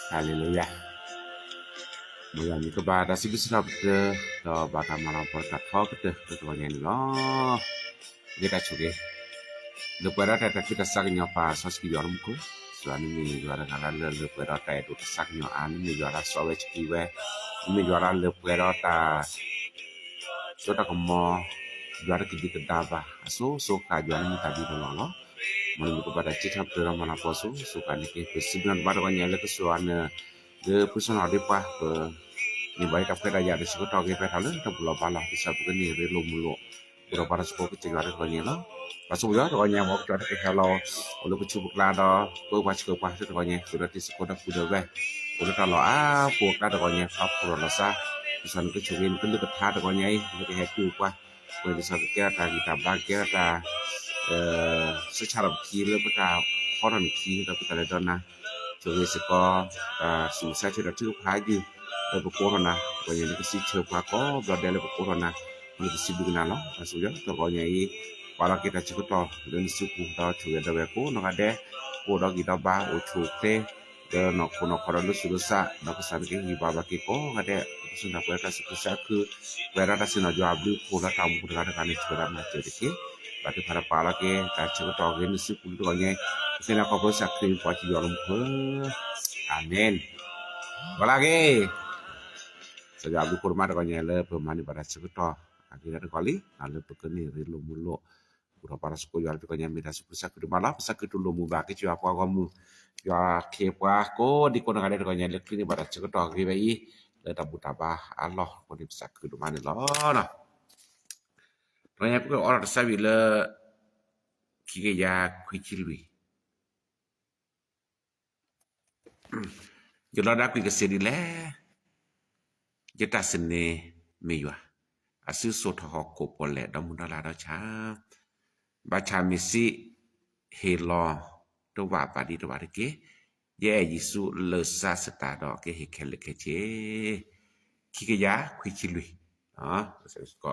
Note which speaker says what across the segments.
Speaker 1: Haleluya. Mula ni kepada sibuk-sibuk ke bakal malam berkat kau ke tuanya ni loh. Kita cuci. Lepas ada kita saknya pas sos ki orang ku. Soalnya ni juara kalau lepas ada itu saknya ni juara soal cikiwe. Ni juara lepas ada sudah kamu juara kita dapat. So ka juara ni tadi dulu. Mula kepada cita program mana poso suka ni ke sebenarnya baru nyala ke suana ke personal depa ni baik apa daya ada sikit tak ke petala tak pula balah bisa bukan ni relo mulo berapa ratus kau kecil ada kau ni lah pasal ya kau ni mau cari ke kalau oleh kecubuk lada kau pas tu kau ni sudah di sekolah sudah ber oleh kalau puk lada kau ni apa rasa misalnya kecubin kau dekat hati kau ni dekat hati kau kau bisa kita kita bahagia kita secara kira pada orang kira pada dana jadi sekolah susah sudah cukup haji lepas corona banyak yang kesi cepat kau berada lepas corona lebih sibuk nalo maksudnya terkanya ini para kita cukup dan suku dah cukup ada berko nak ada kodak kita bah ucuk teh dan nak korak lu sudah nak kesan ke hibah kiko ada sudah berada susah ke berada sini jual beli kodak tamu kodak ada kan itu berada jadi ke pada para pala ke tak cukup ini suku itu hanya sini aku berusaha krim pasti jualan pun amin balagi sejak aku kurma dengan le pemani pada sekitar akhirnya kali ada pekeni relo mulo berapa para sekolah jual dengan minta sepuluh ke malam sakit dulu mubah ke apa kamu ya kepa ko di kono ada dengan le kini pada sekitar ke bayi le tabu tabah Allah ko di sakit dulu mana lah Tanya pun orang sabi le kike ya kuikilwi. Jelo da kuike sedi le. Jeta sene meywa. Asu soto hoko pole da mundala da cha. Ba cha misi helo to wa pa di to wa ke. Ye Yesu le sa sta do ke he kele ke che. Kike ya kuikilwi. Ko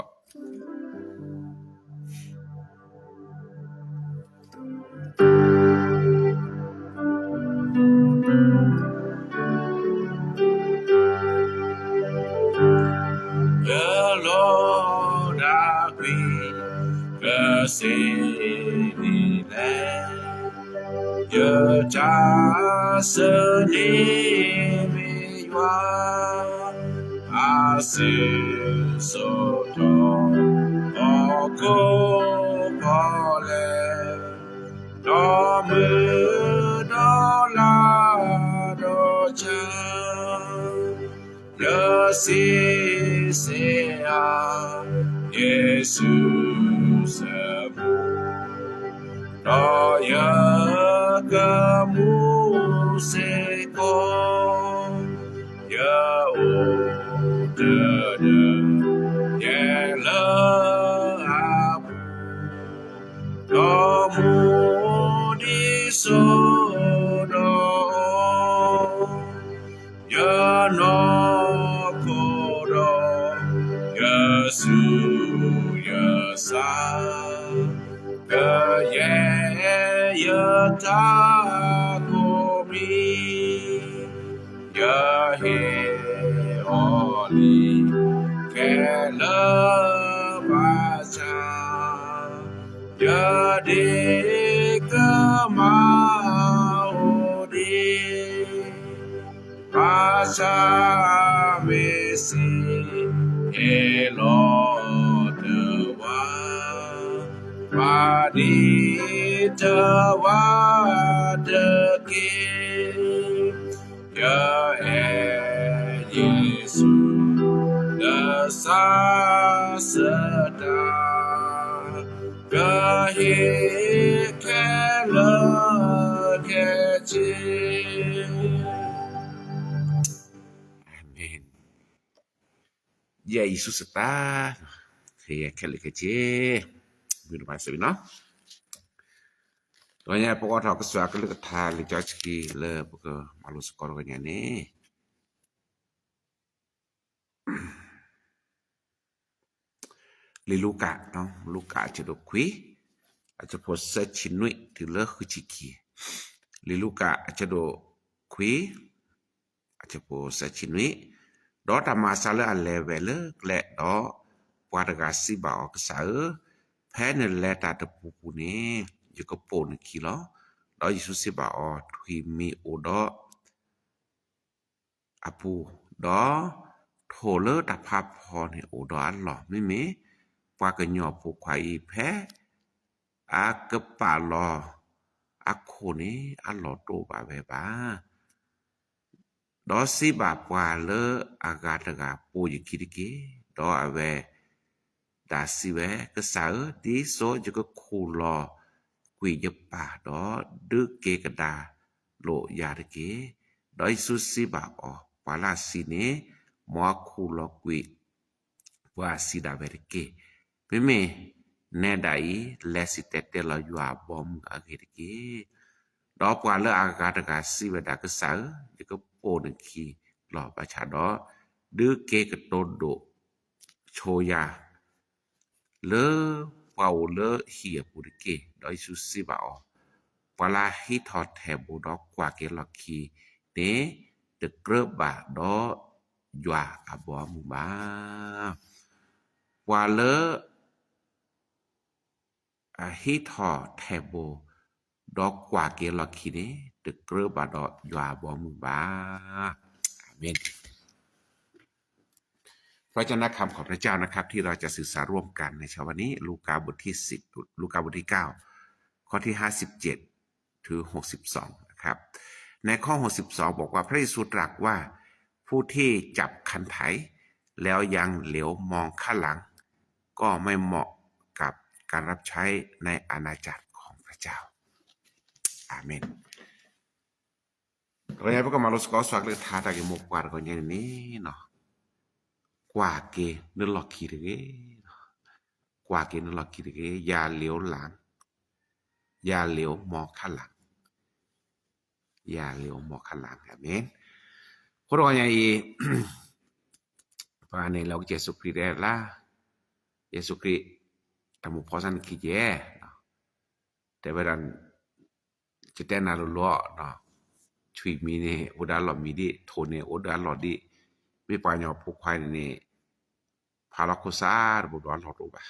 Speaker 1: Lord kesini je jasa ni wa asil soto oko pole domu dola doja Sesea Yesus Daya kamu seko Ya udada Ya 稣耶稣个耶耶他国民耶嘿奥利给了巴扎耶的个马乌的巴扎梅西Lord Badi Tawadaki Ya Yesu Dasasada Gahi Kala Kechi Amen Yesus está thì aquele que che muito mais sabe não Doanya pokok thau ke swa ke le tha le jachki le pokok malu skor nya ni le Luca no Luca che do qui a che po se chinui ti le khichiki le Luca a che do qui a che po se chinui đó ta ma sa le ale ve le le đó qua ga si ba ka sa phe ne le ta ta pu pu ni je ko po ni ki lo đó Yesu si ba o thui mi o do apu đó tho le ta pha pho ni o do an lo mi mi qua ka nyo pu kwai phe a ka pa lo a ko ni an lo to ba ve ba đó si ba qua le aga ta ga po yi ki di ki đó ave da si ve ka sa di so je ko khu lo quy nhập bà đó đưa kê cả đà lộ ya de ke đó Yesu si ba o pala si ne mo khu lo quy wa si da ve de ke me me ne dai le si tete la yua bom a ke de ke đó qua le aga ta ga si ve da ka sa je ko po ne ki lo ba cha đó đưa kê ka ton do choya le Pau le hia purike do Yesu si ba o pala hi thot the bu do kwa ke lokki ne de greba do ywa abo mu ba wa le hi thot the bu do kwa ke lokki ne de greba do ywa abo mu baอาเมนพระเจ้าคำของพระเจ้านะครับที่เราจะศึกษาร่วมกันในเช้าวันนี้ลูกาบทที่10ลูกาบทที่9ข้อที่57ถึง62นะครับในข้อ62บอกว่าพระเยซูตรัสว่าผู้ที่จับคันไถแล้วยังเหลียวมองข้างหลังก็ไม่เหมาะกับการรับใช้ในอาณาจักรของพระเจ้าอาเมนเราอยากมาลสกอสวักเลยทาตะกิมกวาดก็อย่างนี้เนาะqua ke ne lokki de qua ke ne lokki de ya liu lang ya liu mo kha lang ya liu mo kha lang amen เพราะว่าอย่างนี้ว่าในเราเยซูคริสต์ละเยซูคริสต์ทำพอสันคิดแย่แต่ว่าดันจะแต่นาล้อเนาะช่วยมีเนี่ยอุดาหลอมีดิโทเนี่ยอุดาหลอดิไม่ปานยอผู้ควายนี่พาลโคซาบ่ดอนหลอดบ่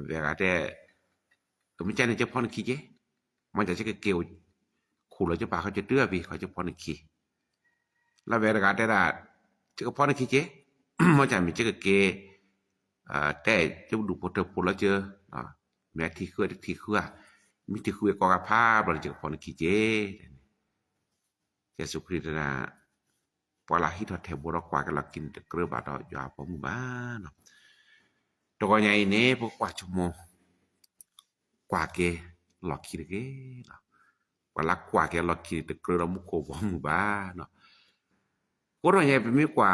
Speaker 1: เวลาแต่ก็ไม่ใช่ในเฉพาะขี้เจมันจะเกี่ยวขู่แล้วจะปาเขาจะเตื้อพี่เขาจะพอในขี้แล้วเวลาแต่ละจะก็พอในขี้เจมันจะมีจะเกแต่จะดูโปรเตอร์โปรแล้วเจอแม้ที่คือมีที่คือก็กะพาบ่จะพอในขี้เจเยซูคริสต์นะpala hi thot thebo ro kwa ka lakin de kre ba do ya po mu ba no to ko nya ine po kwa chumo kwa ke lokki de ke no pala kwa ke lokki de kre ro mu ko bo mu ba no ko ro nya pe mi kwa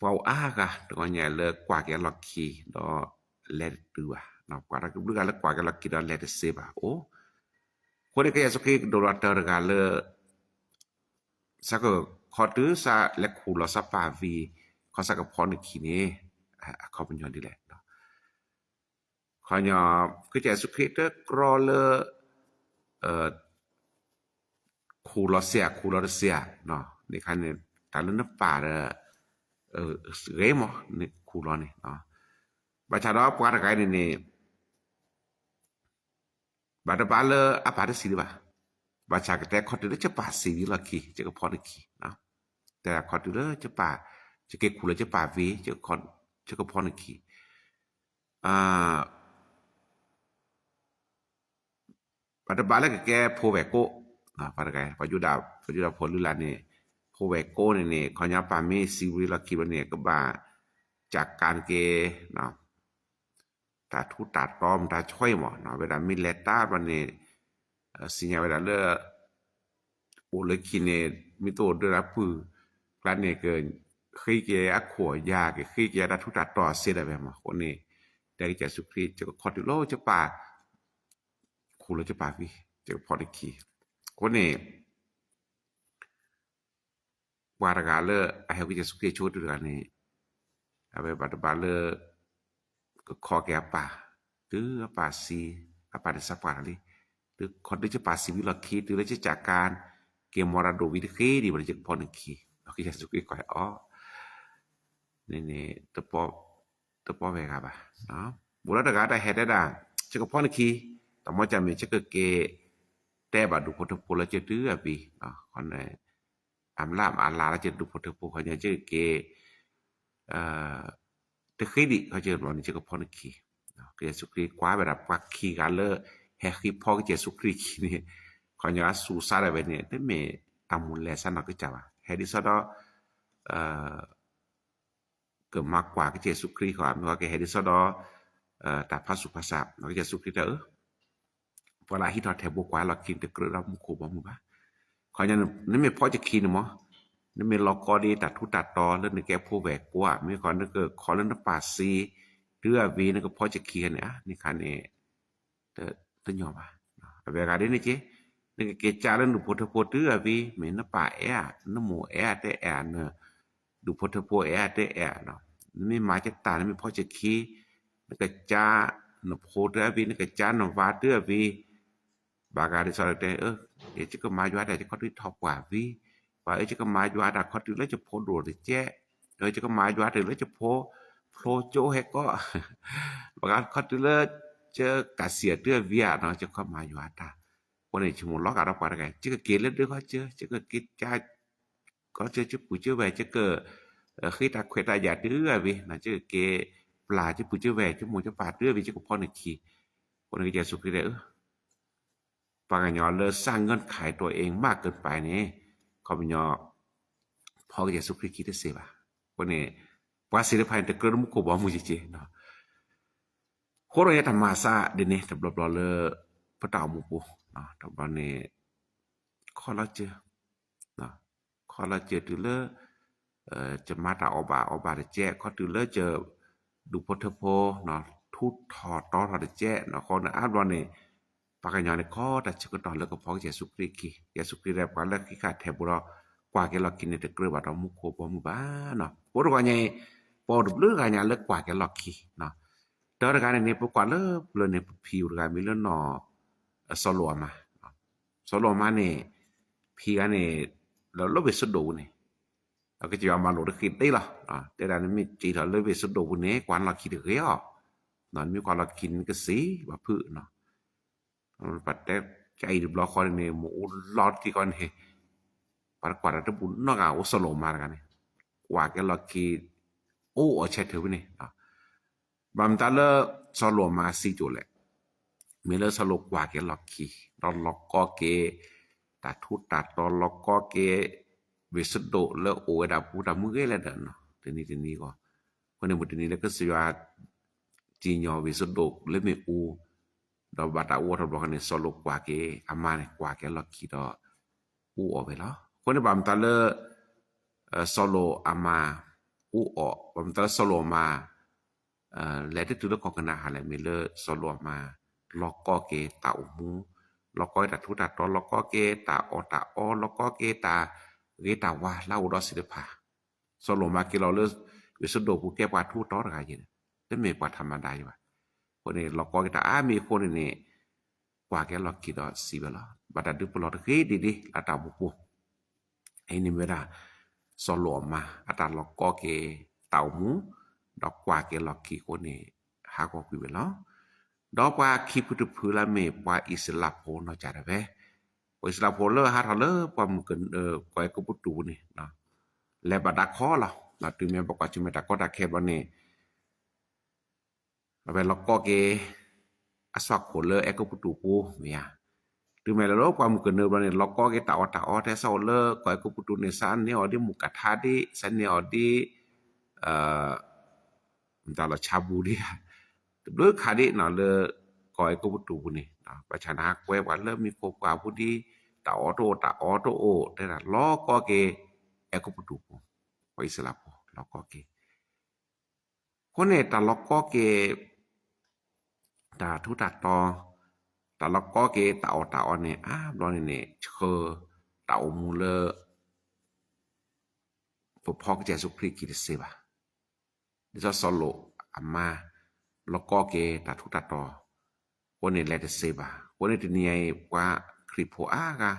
Speaker 1: pau a ka to ko nya le kwa ke lokki do le tu ba no kwa ra ku ga le kwa ke lokki do le de se ba o ko de ke ya so ke do ra ta ga le sa koขอตื้อซาและคูลอสปาวี เขาสักกับพอนึกขี้นี่เขาเป็นย้อนดีแหละเนาะขอยอคือใจสุขิตกรอเลเอ่อคูลอเซียคูลอเซียเนาะในคันเนี่ยตาเรื่องป่าเรมอนี่คูลอนี่เนาะบัชาดอปวาดกายนี่บัดบาลอาปาดสิดีบ่าบัชากแต่ขอตัวจะป่าสีละขี้จะก็พอนึกขี้เนาะแต่ขอตัวจะป่าจะเก็บคูลจะป่าวีจะขอจะก็พอนึกขี้อ่า pada bala ke po veko pada kai pajuda polula ni po veko ni konya pami siwi la ki ne ke ba จากการเกเนาะตาทุตาตอมตาช่วยหมอเนาะเวลามีเลตาวันนี้สิญญาเวลาเลอโอเลคินเนมีตัวเดรับปือกลานเนี่ยเกินขี้เกียจขวยาเกขี้เกียจตาทุตาตอเสียได้แบบมาคนนี้ได้จะสุครีจะคอติโลจะป่าคูโลจะป่าวิจะพอได้ขี่คนนี้วารากาเลอไอ้เขาจะสุครีช่วยด้วยกันนี่เอาไปบัดบาเลอก็คอแกป่าหรือป่าซีป่าเดสักป่าaliหรือคนที่จะป่าซีวิลคีหรือจะจากการเกมมรดกวิธีคีดีมันจะพอหนึ่งคีเราก็จะสุครีก่อนอ๋อนี่ตะปอเวกับอ่ะเนาะบุรุษกาได้เห็นได้ด่างจะก็พอหนึ่งคีแต่มอจะมีจะก็เกแต่บาดูพอทุกคนแล้วจะดื้อปีเนาะคนไหนอัมลามอัลลาแล้วจะดูพอทุกคนเขาจะเกแต่คีดีเขาจะบอกนี่จะก็พอหนึ่งคีก็จะสุครีกว่าแบบว่าคีกันเลยแฮคีพอก็จะสุครีคีนี่เขาจะสู้ซาได้แบบนี้แต่เมื่อตามุนแลสันนักจับเฮดิสอดเกิดมากกว่าก็จะสุครีความเพราะแกเฮดิสอดแต่พระสุภาษาเราก็จะสุครีเวลาที่เราแทบกว่าเรากินแต่เกลือเรามุขบ่มุบ้าเขาจะนั่นไม่พอจะกินมั้งนั่นไม่ลอกอดีตัดทุตัดตอแล้วนึกแกผู้แหวกกว่าไม่ก่อนนึกเกิดขอเล่นน้ำป่าซีเรือวีนั่นก็พอจะกินเนี่ยนี่คันนี้ตัวย่อมาเวลาเดี๋ยวนี้เจ๊นึกเกจาเล่นดูพุทธโพเรือวีเหมือนน้ำป่าน้ำหมูแต่เนอะดูพุทธโพแต่เนาะนี่มาจะตาไม่พอจะขี้นึกกจ้าหนุ่มโพเรือวีนึกจ้าหนุ่มวาเรือวีบางการที่สอนเด็กเดี๋ยวจะก็มาอยู่อะไรจะเขาที่ท็อปกว่าวีว่าจะก็มาอยู่อะไรเขาถึงแล้วจะโพดูหรือเจ๊จะก็มาอยู่อะไรแล้วจะโพโจเฮก็บางการเขาถึงแล้วเจอกาเสียเดือวีเนาะจะก็มาอยู่อะไรวันนี้ชั่วโมงล็อกอะไรกว่าอะไรจะก็เกลือเดือเขาจะก็กิจใจก็จะปุ๋ยเจอแหวจะก็ขี้ตาเขวตาหยาดเดือวีนะจะเกปลาจะปุ๋ยเจอแหวจะหมูจะปลาเดือวีจะก็พอหนึ่งขีคนนี้จะสุขได้ปากญอเลยสร้างเงื่อนไขตัวเองมากเกินไปนี่เขาเป็นยอพอจะสุขคิดได้เสียบ่ะวันนี้ภาษีภายในกระมุกบ่มุจิเจเนาะโคตรเนี่ยธรรมะซาเดี๋ยวนี้ตบลเลยพระเต่ามุปูเนาะตบลเนี่ยข้อละเจอเนาะข้อละเจอถือเลยจะมาตาอบาเดแจ้ข้อถือเลยเจอดูพุทธโพเนาะทุดถอดตอถอดแจ้เนาะคนอาบลเนี่ยปากญาในข้อแต่ชกตอนแล้วก็พอจะสุกรีกีจะสุกรีแรบกันแล้วขี้ขาดแถบบุรอกว่าแกเรากินในตะเกียบเรามุกโคบมุบ้าเนาะปวดกว่าไงปวดเลือกกันเลิกกว่าแกเราขี้เนาะเตอร์กันในปกว่าเลิกเลยในผิวกันมีเรื่องนอสโลมาสโลมาเนี่ยพี่กันเนี่ยเราเลิกไปสุดดูเนี่ยเราก็จะเอามาหลุดคิดได้หรอแต่ด้านนี้มีจีเราเลิกไปสุดดูเนี่ยกว่าเราคิดเรื่องนั่นมีความเรากินก็สีแบบพื้นเนาะปัดแต่ใจดูบล็อกคอนเนี่ยหมูลอดที่ก่อนเนี่ยปัดกวาดแต่บุญนอกเอาสโลมากันเนี่ยกว่าแกล็อกคีโอ้เช็ดเถอะเนี่ยบางตาเลสโลมาซีจุเลยมีเลสโลกว่าแกล็อกคีตอนล็อกก็เกตัดทุตัดตอนล็อกก็เกวิสุดโดแล้วโอ้ยดาพูดามือเลยเดินเนาะทีนี้ก็คนในบทนี้แล้วก็สิว่าจีนยอวิสุดโดแล้วไม่อูเราบัตรอวดเราบอกกันเนี่ยสโลกว่าเกอามาเนี่ยกว่าแกล็อกคีดออูออกไปแล้วคนในบางตาเลสโลอามาอูออกบางตาสโลมาและที่ตัวละครกันนะอะไรมีเลสโลมาล็อกก็เกตาอูมูล็อกก็ตัดทุตัดตอนล็อกก็เกตาล็อกก็เกตาเกตาว่าเล่าดอสิเดพาสโลมาเกเราเล วิสุดโดผู้แก้ปาทูตอระยินแต่ไม่ปาธรรมดาอยู่ว่าคนนี้เราก็ตามีคนนี่กว่าแกเราคิดว่าสิเวลาบัดดึกปลอดเฮ้ดีๆอาตาบุปูไอ้นี่เวลาสโลมาอาตาเราก็เกเต่าหมูดอกกว่าแกเราคิดคนนี้หาก็คุยเวลาดอกว่าคิดพุทธพื้นละเมปว่าอิสลามโพนอจาระเวอิสลามโพเลอหาทะเลปว่ามันเกินกว่าก็ปุตูนี่เนาะและบัดดักคอล่ะนะถึงแม้บอกว่าจิเมตะก็ตะแคบว่านี่แล้วเราก็เกอสวักโพเลอก็ปุตูปูเมียถึงแม้แล้วความมันเกินว่านี่เราก็เกตาอแต่เซาเลอกว่าก็ปุตูในซานนี่อดิมุกะทาดิซันนี่อดิมันตาละชาบูดิด้วยคาดิเนาะเลก่อยก็ปุตูนี่นะประชานาแกว่าเริ่มมีโคกว่าผู้ดีตาออโตโอแต่ละล้อก็เกก็ปุตูไปอิสลามเราก็เกคนเนี่ยตาล็อกก็เกตาทุตาตอตาล็อกก็เกตาอเนี่ยรอเนี่ยเชอตาอมูเลพอพอกเจสุคริกิดเซบะดิซอสโลอามาล็อกก็เกตาทุตาตอคนเนี่ยแลเดเซบะคนเนี่ยเนี่ยว่าคริโพอากา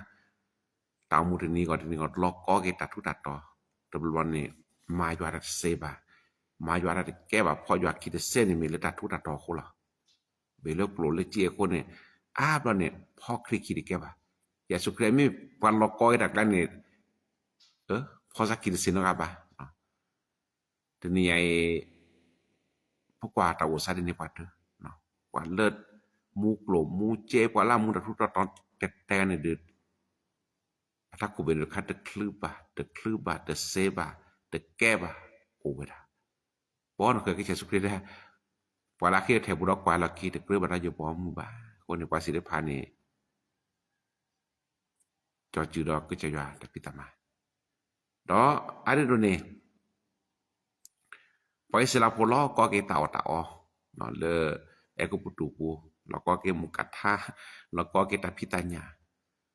Speaker 1: ตามูนี่ก็ล็อกก็เกตาทุตาตอตบลวันนี่มาอยู่อาเซบะมาอยู่อาแก้ว่าพออยู่คิดเซนี่มีเลตาทุตาตอโคล่ะเบลโปรเลเจียคนเนี่ยบลเนี่ยพอคริคิดแก้ว่าอย่าสุคริมีวันล็อกก็ดักแล้วนี่พอสักคิดเซนกะบะทีนี้ไอ้พวกว่าตาโอซาดินี่ปัดเนาะว่าเลิศมูกลมมูเจ็บว่าละมูตะทุตาตอนแต่เนี่ยเดือดถ้ากูเป็นคัดตะคลืบะตะเซบะตะแก้บะโอเวดาบ่นเคยคิดสุคริได้ปว่าละคิดแถบุดอกกว่าละคิดตะคลืบะอยู่บ่มูบะคนนี่กว่าสิได้ผ่านนี่จอจือดอกก็จะว่าตะปิตามาดออะเดโดนี่ปอยสิลาโพลอก็เกตาเนาะเลก็ปุตุปูแล้วก็เกมุกัทธาแล้วก็เกตาพิตัญญา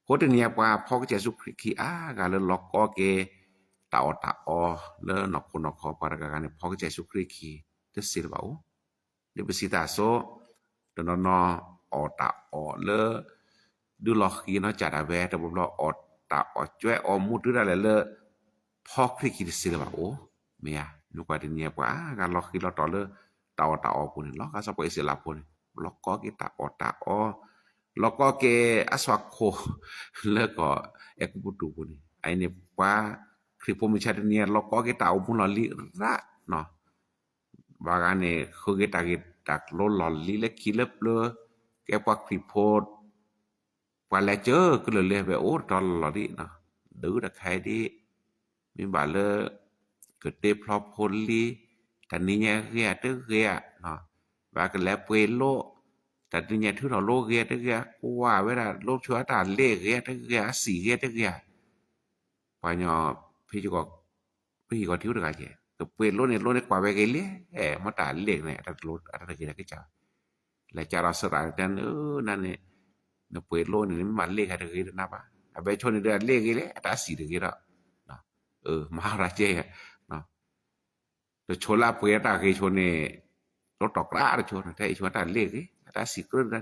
Speaker 1: โคตรเนี่ยว่าพอเจสุคริคีกาเลล็อกก็เกตาเลนอกคนนอกปารากาเนี่ยพอเจสุคริคีเตสิลบาโอเดบสิตาโซตนนอตาเลดูลอคีเนาะจาดาเวตบลอตาจ้วยมูดได้เลพอคริคีสิลบาโอเมียนุกว่าเนี่ยว่าการล็อกที่เราต่อเลยตาปุ่นล็อกก็สปอยเสียลาปุ่นล็อกก็กีตาล็อกก็เกอสวักโคแล้วก็กุปุตุปุ่นไอ้เนี่ยว่าคริปมิชาเนี่ยล็อกก็กีตาปุ่นลอลิระเนาะว่ากันเนี่ยคือกีตาลลอลิเล็กคิเลบเลยแกว่าคริโพดว่าแล้วเจอก็เลยแบบโอ้ตอนลอดิเนาะดื้อตะใครดิมีบาเลเกิดเตพลอพลลีแต่นี่เนี่ยเรียตึกเรียเนาะว่ากันแล้วเปโลแต่นี่เนี่ยที่เราโลเรียตึกเรียกูว่าเวลาโลชัวตาเลขเรียตึกเรียสีเรียตึกเรียปะญอพี่ก็ทิ้วตะกะเจก็เปโลเนี่ยโลเนี่ยกว่าไปเกลีมาตาเลขเนี่ยตะโลตะกิจะจ้าและจาราสระนั้นนั่นเนี่ยเนเปโลเนี่ยมันเลขตะกินะบะอะเบชนเนี่ยเลขเรียตะสีตะกิระเนาะมหาราชเนาะतो छोला पुयता के छोने लो टकरा रे छोने ते छोटा ले के ता सिक्र रे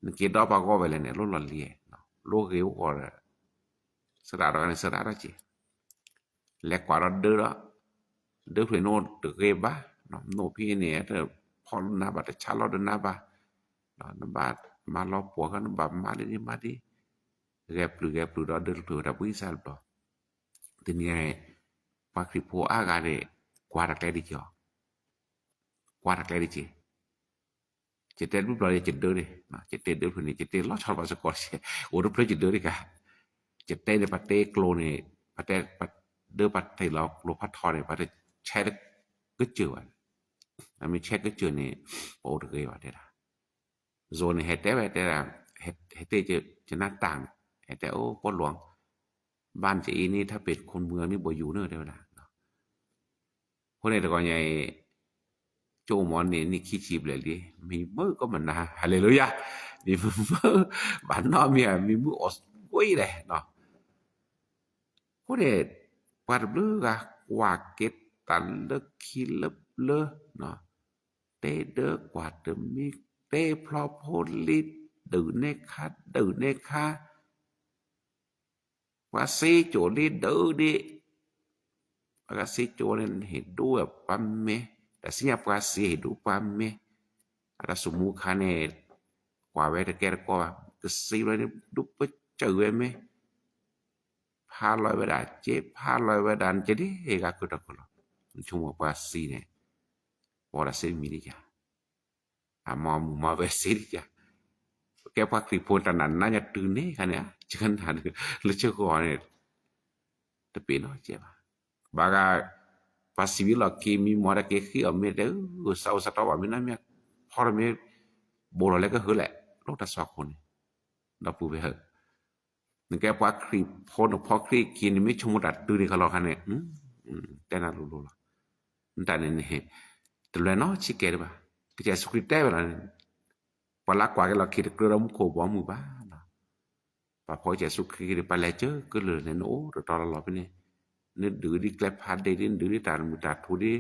Speaker 1: न के दो पा को बेले ने लो लिए no lo के को सरा रा ची ले क्वा de phwe no de ke ba no phi ne te phon na ba te cha lo de na ba no ba ma lo po ka no ba ma le ni ma di ge plu do de tu da pu sal ba tin ye pa kri po a ga de Guarda che dico. Guarda che dici. C'è te bu bla c'è dore, ma c'è te de phuni c'è te lo chal ba so ko se. O do pre c'è dore ka. C'è te de pa te klo ne, pa te pa de pa te lo pa tho ne pa te che de cứ chư wa. A mi che cứ chư ne o de ge wa de la. Zo ne he te wa te la he teจะหน้าต่างแต่โอ้ปอหลวงบ้านจะอีนี่ถ้าเป็นคนเมืองนี่บ่อยู่เด้อเด้อล่ะคนเนี่ยแต่ก่อนใหญ่โจหมอนนี่ขี้ชีบเลยดิมีมือก็มันนะฮาเลลูยามีมือบ้านนอกมีมือออสกวยเลยเนาะคนเนี่ยปาดบลือกะว่าเก็ต ตันเลิกคีลบเลเนาะเตเดกว่าเดมิเตพลอโพลิดดือเนคาว่าซีโจลิดือดิว่าซีโจเนเฮดูปัมเมแต่สิญาปว่าซีเฮดูปัมเมada sumu khane kwa we de ker ko ke si le du pe cheu me pha loi we da che pha loi we dan che di e ga ku ta ko lo chu mo pa si ne ora se mi ri ja a mo mu ma we si ri ja ke pa kri pon ta nan na nya tu ne khane chen han le che ko ne te pe no che ba ga pa si vi lo ki mi mo da ke khi o me de sau sa to ba mi na meพอเราไม่โบราณแล้วก็คือแหละโลกตะสอกคนเราปูไปเหอะนึกแกว่าครีพอพอครีกินไม่ชมดัดดูดิเขาหรอกคันเนี่ยแต่น่ารู้ๆล่ะแต่เนี่ยแต่แล้วเนาะชิเกะบ่ก็จะสคริปต์ได้เวลาพอลักกว่าก็เราคิดกระดมโคบ่หมู่บ้านเนาะพอจะสุคริปต์ไปแล้วเจอก็เลยเนี่ยโอ้ตอนเราไปนี่นึกดื้อดิแกลพาดได้ดิดื้อดิตามุตาทูดิ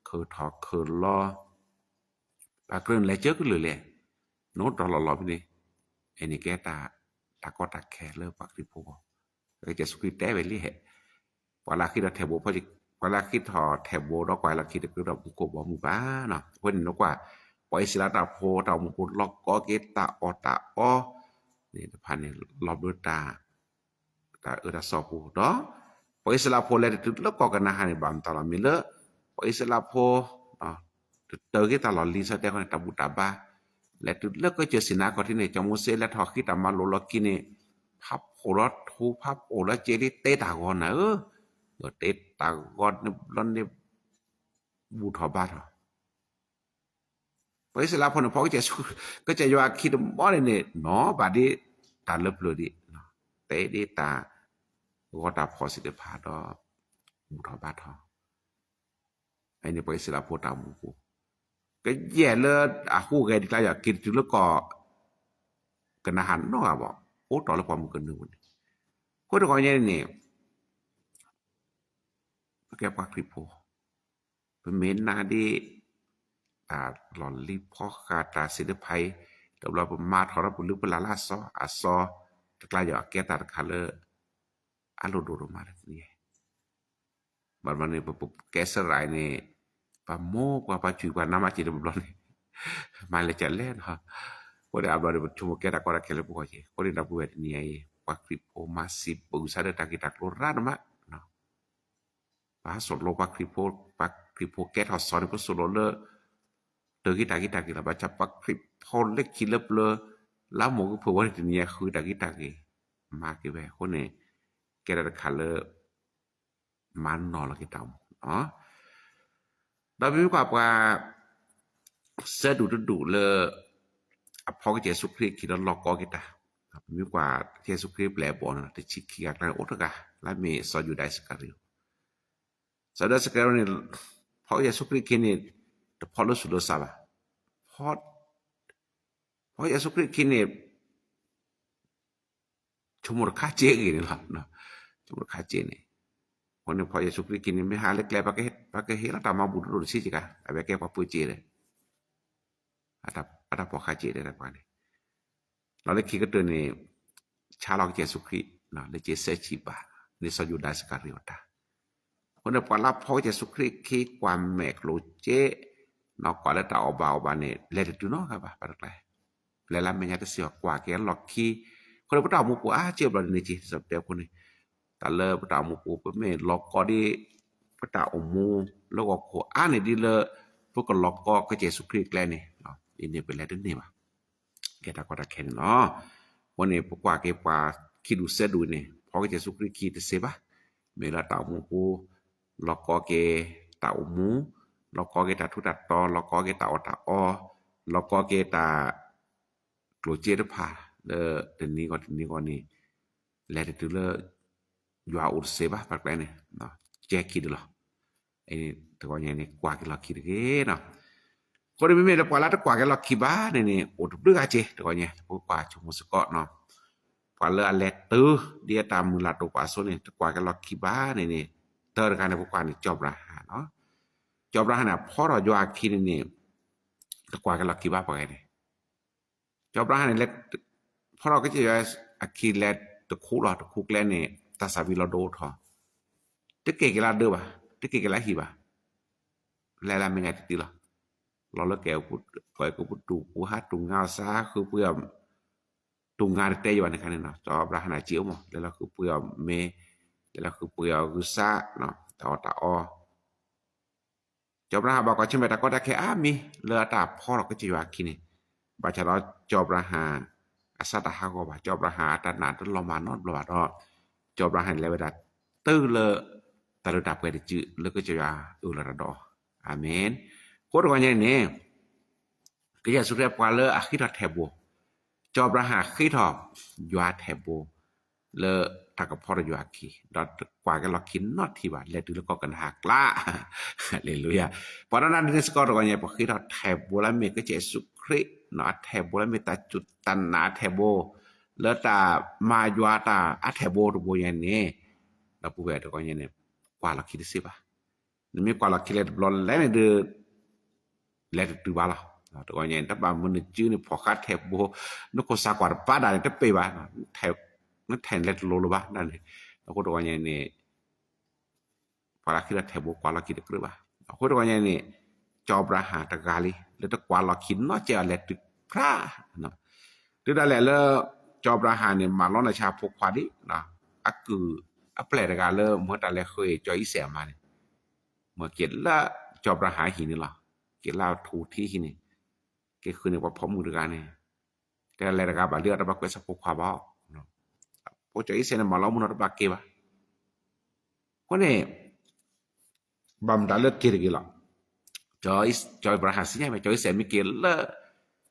Speaker 1: คือถอกคือรอปากเรื่องแล้วเจอก็เลยแหละโน้ตรอๆไปนี่ไอ้นี่แกตาก็ตาแค่เลิกปักที่พวกก็จะสคริปต์ได้ไปเลยเวลาคิดแถบโบพอจะเวลาคิดถอแถบโบดอกไว้เราคิดคือเรากบบ่หมู่บ้านเนาะเพิ่นบอกว่าปล่อยศิลาตาโพตาหมู่ล็อกก็เกตาอตาอ้อนี่พันนี่รอบด้วยตาตาสอบเนาะปล่อยศิลาโพแล้วแล้วก็กันนะให้บางตาละมีเลปล่อยศิลาโพเนาะเตอkita loli sa te kon tabu taba le tu le ko je sina ko ti ne jamu se le tho kita ma lo lo ki ne phap ho thu phap o la je ri te ta gon na yo te ta gon ne lon ne bu tho ba tho poi se la phon pho je ko je yo ki de mo ne no ba di ta le plo di no te di ta go ta positive pha do bu tho ba tho ai ne poi se la pho ta mu koก็แย่เลยฮู้แกดิกลาอยากกินจุแล้วก็กันอาหารเนาะบ่โอ้ตอละความกันนึงคนก็เนี่ยนี่แกปักคลิปโพเป็นเมนนาดิหลอนลิพอคาตาสิเดภัยตบเรามาทอรบุลึกเวลาลาซออาซอตะกลาอยากแกตาคาเลอะโลโดโรมานี่บัดนี้ปุ๊บแกสรายนี่pa mo pa pa chui pa nama chi de blon ma le chale ha ko de ablo de chumo ke ta ko ra ke le bu ko chi ko de da bu et ni ai pa kripo masip bu sa de ta ki ta ko ra ma no pa so lo pa kripo ke ta so de ko so lo le de ki ta ki la ba cha pa kripo le ki le ble la mo ko pho de ni khu ta ki ma ke be ko ne ke da ka le man no la ki taเรามีความว่าเสดูเลยพอเจสุคริคิดลอกก็กิตามีกว่าเจสุคริแปลบ่นะที่ชิคิกากโอตกะแล้วมีสออยู่ได้สการิสอได้สการินี่พอเจสุคริคินี่พอลสุดซาบะพอเจสุคริคินี่ชมรคาเจกินี่ล่ะเนาะชมรคาเจนี่คนพอเยซูคริสต์กินไม่หาเล็กๆpakai hela ta ma budu do siji ka abeke pa puji de ada po khaji de pa ni la le ki ka de ni cha loเยซูคริสต์na le je se chi ba ni so yu da skariotaคนพอla poเยซูคริสต์ki kwa mek lo je no kwa la ta oba ni le tu no ka ba pa la le la me nya te sio kwa ke lo kiคนพอta mu ko je bla ni ji so de ko ni ta le pata mu pu pe me lok ko di pata omu lo ko ko ane di le pu ko lok ko ke Jesu Christ le ni no ini pe le ni ba ke ta ko ta ken no won ni pu kwa ke pa ki du se du ni pho ke Jesu Christ ki te se ba me la ta mu pu lok ko ke ta omu lok ko ke ta tu ta to lok ko ke ta o ta o lok ko ke ta klo je de pa le ni ko ni le de le yua urse ba par klene no jeki de lo ini to ko ni kwa ke lo ki de no ko de me de kwa la to kwa ke lo ki ba ni o du ga che to ko ni po kwa chu mo se ko no pa le ale tu dia ta mu la to kwa so ni to kwa ke lo ki ba ni to ka ne po kwa ni job ra no จอบราหานะพอเราอยู่อาคีนี่ตะกว่ากันลักกี่บาปไงจอบราหานี่แลพอเราก็จะอาคีแลตะคุตะคุกแลนี่ตาสาวิเราโดทอตะเกกลาเด้อบ่ตะเกกลาหิบ่แลละไม่ไงติล่ะเราละแก้วกูปล่อยกูตุกูหาตุงาซาคือเพื่อตุงาเตยวันกันเนาะจอบราหานะจิ๋วหมแล้วคือเพื่อเมแล้วคือเพื่อกุซาเนาะตาอจอบราหาบอกว่าใช่มั้ยตะก็ได้แค่มีเลอตาพอเราก็จะอยู่อาคีนี่บาชะเราจอบราหาอาสาตะหาก็ว่าจอบราหาตะนาตลอมานอดบลาดจอบราหาแล้วเวลาตื้อเลตะระดับกันจิแล้วก็จะอุลระดออาเมนโคตรว่าอย่างนี้ก็อย่าสุดแท้กว่าเลอะคิดแทบจอบราหาคิดทอบยาแทบเลตะกับพออยู่อาคีดอกว่ากันลอคินนอตที่ว่าแล้วแล้วก็กันหักละฮาเลลูยาเพราะนั้นนี่สกอร์ว่าเนี่ยพอคิดแทบแล้วเมก็จะสุคริเนาะแทบแล้วเมตาจุดตันนาแทบแล้วตามายวาตาอะแทบตัวอย่างนี้แล้วผู้แบบก็อย่างนี้กว่าลอคิดสิบ่ะนี่กว่าลอคิดแล้วลอนแล้วเนี่ยแล้วตัวบ่ล่ะตัวอย่างนี้ถ้าบ่มันจื้อนี่พอคัดแทบนกสากว่าป้าได้จะไปบ่แทบนั่นแทนเล็ดโลลบ่นั่นแล้วก็ตัวอย่างนี้พอลอคิดแทบกว่าลอคิดกรือบ่แล้วก็ตัวอย่างนี้จอบราหาตะกาลีแล้วตะกว่าลอคิดเนาะจะแลตึกพระเนาะตึได้แล้วจอบราหาเนี่ยมาล้อนชาพกควาดินะอักคืออัปแปลตะกาเลเมื่อตะแลเคยจอยเสียมาเนี่ยเมื่อเกิดละจอบราหาหินี่ล่ะเกิดลาวทูที่หินี่เกิดคือเนี่ยว่าพร้อมมือตะกาเนี่ยแต่แลตะกาบาเลือดตะบักเวสพกควาบ่เนาะพอจอยเสียมาล้อมนตะบักเกบ่คนนี่บำตะเลือกเกิดกี่ล่ะจอยบราหาสิเนี่ยจอยเสียมีเกิดละ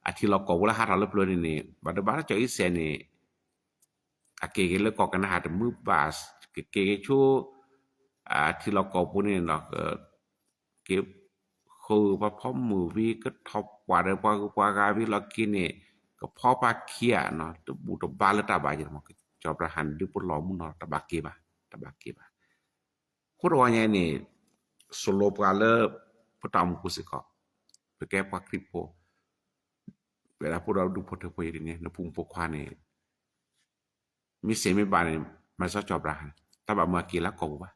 Speaker 1: อาทิเราก็ว่าหาเราเปลนี่บัดบาจอยเสียนี่อาเกเกเลก็กันหาแต่มือบาสเกชูที่เราก็ปุ่นนี่เนาะเก็บคือพอพร้อมมือวีก็ทบกว่าเด้อกว่ากาวิเรากินนี่ก็พอปาเคียเนาะตะบูตะบาละตาบาจังมันจอบประหันดิปุ่นหลอมุนเนาะตะบาเกบาคนว่าไงนี่สโลปกาเลพตามกุสิก็ไปแก้ปาคริปโปเวลาพวกเราดูพอเทอพอยนี่นะพุงปกควานี่มีเสียไม่บานนี่มันซอจอบราหันตะบามากีละก็บ่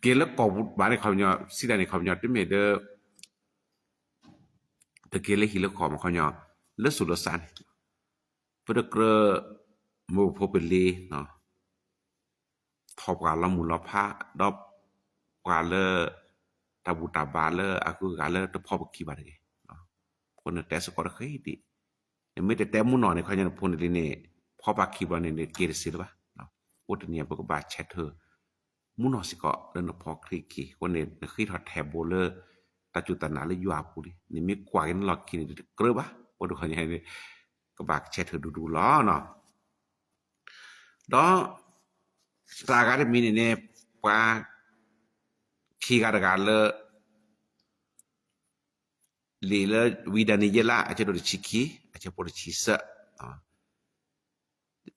Speaker 1: เกลก็บาในเขาเนี่ยสิได้ในเขาเนี่ยที่เมเดอร์ตะเกลหิลขอมาเขาเนี่ยเลสุลสันเพื่อเกรโมโพเปลีเนาะทอบกาละมูลพะดอบกาเลตาบูตาบาเลอะคือกาเลตะพอบกีบาเดเนาะคนแต่สกอร์เคยดิไม่แต่มูนอในเขาเนี่ยพนนี่พอบากีบาเนี่ยเกลสิลบ่เนาะโอตเนี่ยบ่ก็บาแชทเธอมุนอสิก็เดินพอคลิกคนเนี่ยคือทอดแทบโบเลอร์ตาจุตนาเลยอยู่อาปุดินี่มีกว่ากันหลอกกินเกลือบ่บ่ดูเขาอย่างนี้ก็บากแชทเธอดูล้อเนาะดอตากาได้มีเนี่ยปาคีกาดกาเลลีเลวิดานิเยล่าอาจจะโดนชิคีอาจจะปวดชิสะ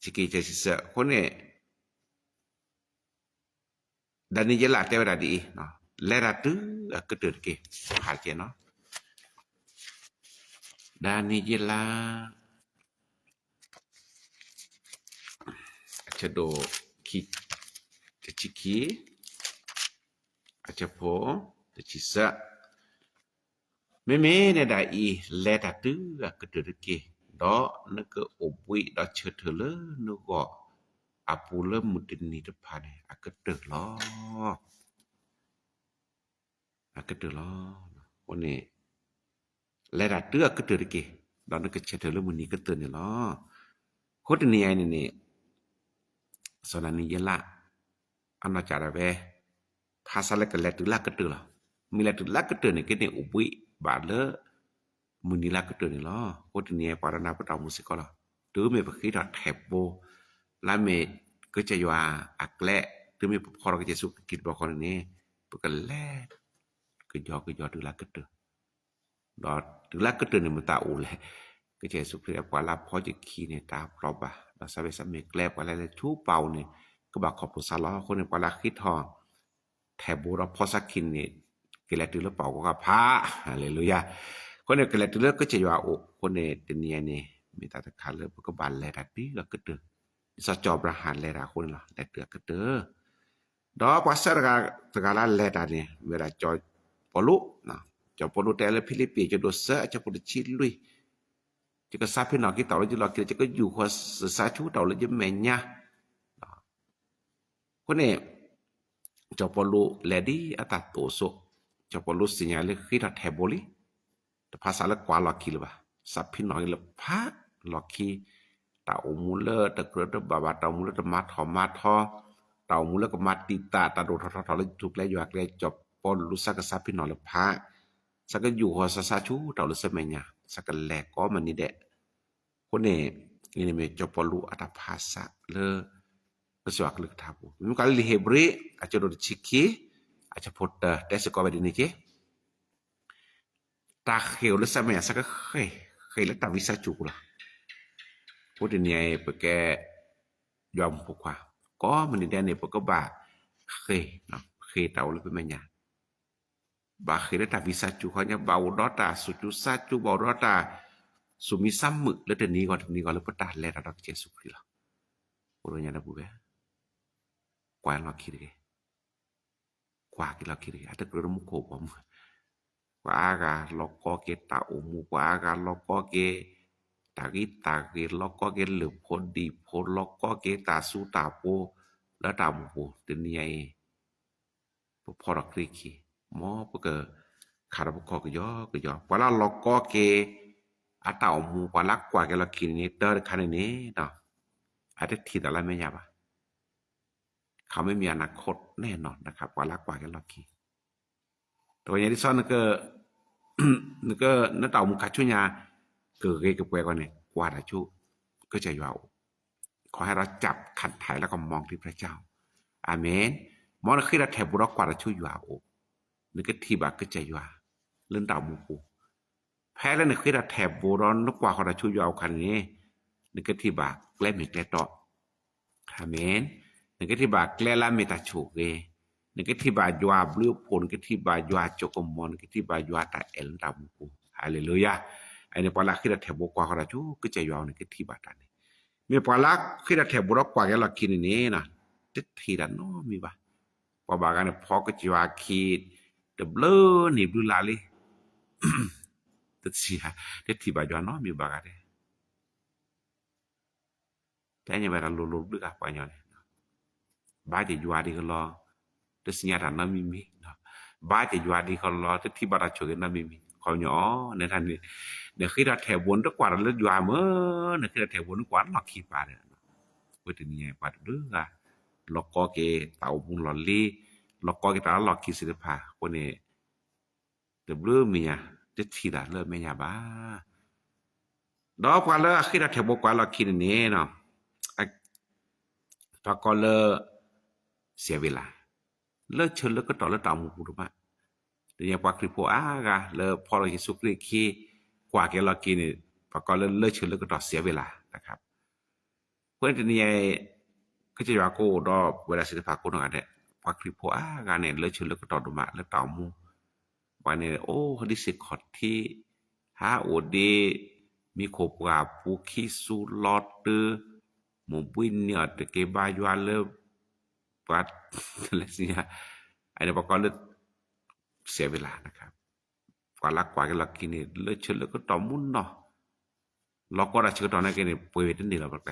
Speaker 1: ชิคีจะชิสะคนเนี่ยdan ni jelas te tadi no lera tu ketur ke hal ke no dan ni jelas cedo ki ciki aja po cisa meme ne dai lera tu ketur ke do ne ke obui do chetele no go apule mudin ni depan aketer loคนนี้และดาเตื้อก็เตือเกดอนก็เชเธอแล้วมื้อนี้ก็เตือนนี่ล้อโคตรนี่ไอ้นี่สนันนี่ยะละอันนาจาระเวภาษาละก็แลตุละก็เตือล่ะมีแลตุละก็เตือนนี่ก็นี่อุบุยบาดเลมื้อนี้ละก็เตือนนี่ล้อโคตรนี่ปารณาปตามุสิก็ล่ะตื้อเมบ่คิดแถบโบละเมก็จะอยู่อักแลตื้อเมพอเราก็จะสุกิจบ่คนนี้ปกแลก็ยอตุละก็เตือดอตุละก็เตือนนี่มันตาอูแลก็จะสุขเรียกว่ารับพอจะขี้ในตาพรอบะเราสะเวสะเมกแลบว่าอะไรชูเป่านี่ก็บอกขอบคุณซะล้อคนในปลาคิดทอง แถบบูรพอสักคินเนี่ยเกลัดตือแล้วเป่าก็พระอะไรเลยยาคนเนี่ยเกลัดตือก็จะว่าโอ้คนเนี่ยเต็นเนี่ยเนี่ยมีตาตะขาเลยก็บันเลยดัดนี้แล้วก็เดือสจอบรหัสเลยละคนละแต่เดือก็เดือดอกภาษาตะการละเลยดัดเนี่ยเวลาจอปลุนะจอปลุแต่ละฟิลิปปินส์จะโดนเสือจะปลุชิลุยจะก็ซาพินอกิต่อแล้วจะรอกิจะก็อยู่ข้อสาชูต่อแล้วจะแม่นยาคนเนี่ยจอปลุเลดี้อัตโตโซจอปลุสิญญาเลยคิดว่าแทบบลิแต่ภาษาละกว่าลอกิลบ่าซาพินอกิละพะลอกีตาอมูเลตะเกลือบาบาตาอมูเลตะมาทอตาอมูเลก็มาติตาตาโดทอแล้วถูกแล้วอยู่อักเลยจอปลุสักซาพินอละพะสักอยู่ข้อสาชูต่อแล้วเสมัยเนี่ยสักแหลกก็มันนี่แดะคนเนี่ยini me copolu ada bahasa le pesuak le tabu mi kali li hebre aja do ciki aja poda tes ko bedi ni ke ta kheu le sama ya saka khei le ta visa chukula podi ni ai peke yom pukwa ko mani den ni peke ba khei no khei tau le pe manya ba khei le ta visa chu khanya bau do ta su chu sa chu bau do ta sumi sammu le te ni ko le peta le ta ke su kri la oronya na bu be kwa la kiri kwa ki la kiri ata kro mu ko pom kwa ga lo ko ke ta o mu kwa ga lo ko ke ta ki lo ko ke le pho di pho lo ko ke ta su ta po la ta mu po te ni ai po pho ra kri ki mo po ke khara po ko yo kwa la lo ko ke ata o mu kwa la kwa ke la kiri ni ter khane ni na ata thi ta la me ya baเขาไม่มีอนาคตแน่นอนนะครับกว่ารักกว่ากันล็อกกี้ตัวอย่างที่ซ้อนนั่นก็นั่นก็นั่นเต่ามุขชุญญาเกิดเกี่ยวกับแกก่อนเนี่ยกว่าแต่ชุก็จะอยู่ขอให้เราจับขัดไถ่แล้วก็มองที่พระเจ้าอาเมนมองขึ้นเราแถบบุรกว่าแต่ชุอยู่นั่นก็ทีบาก็จะอยู่เรื่องเต่ามุขแพ้แล้วนั่นขึ้นเราแถบบุรนกกว่าเขาแต่ชุอยู่คันนี้นั่นก็ทีบาแกล้มอีกแล้วต่ออาเมนนึกที่บาแกล้ละเมตาโชเกนึกที่บาจวาบลูปนนึกที่บาจวาโจกมอนนึกที่บาจวาตาเอลดามุกูฮาเลลูยาไอ้เนี่ยพอลักขึ้นแถบกว่าเขาละจูก็จะยาวนึกที่บาตานี่มีพอลักขึ้นแถบบุรกว่าแกละกินนี่นะติดทีละน้อมีบ่พอบากันพอก็จะว่าคีดเดบลนี่บลูลาลีติดเสียติดที่บาจวาน้อมีบากันแต่ยังไม่ทันลุลุด้วยกันไปยังบ้านจะอยู่ดีก็รอแต่สิ่งอย่างนั้นไม่มีบ้านจะอยู่ดีก็รอแต่ที่บ้านช่วยกันนั้นไม่มีเขาหยอในท่านนี้เดี๋ยวคือเราแถวบนตะกวาดเลือดอยู่เมื่อเนี่ยคือเราแถวบนตะกวาดหลอกขี้ปลาเนี่ยเพื่อที่นี่ปลาดื้ออะหลอกก็เกเต่าบุงหลอลี่หลอกก็เกเต่าหลอกขี้ศิลปะคนนี้เดือบเริ่มมีอ่ะจะทีละเริ่มไม่ยาบ้าดอกกว่าเลยคือเราแถวบนกว่าหลอกขี้นี่เนาะตะกอนเลยเสียเวลาเลิกเชิญแล้วก็ต่อแล้วตามมุกุรุมะเดี๋ยวปากคริโพอากาแล้วพอเราเห็นสุกรีคีกว่าแกเรากินเนี่ยปากก็เลิกเชิญแล้วก็ต่อเสียเวลานะครับเพื่อนที่นี่ก็จะว่าโก้ดอเวลาศิลปะโก้หน่อยเนี่ยปากคริโพอากาเนี่ยเลิกเชิญแล้วก็ต่อดุมะแล้วตามมุวันนี้โอ้เขาดิสิคอดที่ฮาโอเดมีโคปราปูคิสูลอดเตอหมูบินเนี่ยแต่เก็บบายวันเลยปัดอะไรสิฮะไอ้เนี่ยบอกก็เลือดเสียเวลานะครับกว่าลักกว่ากันลักกินนี่เลือดเชื้อเลือดก็ต่อมุนเนาะล็อกก็ราเชื้อตอนนั้นกันนี่ป่วยเป็นนี่เราไป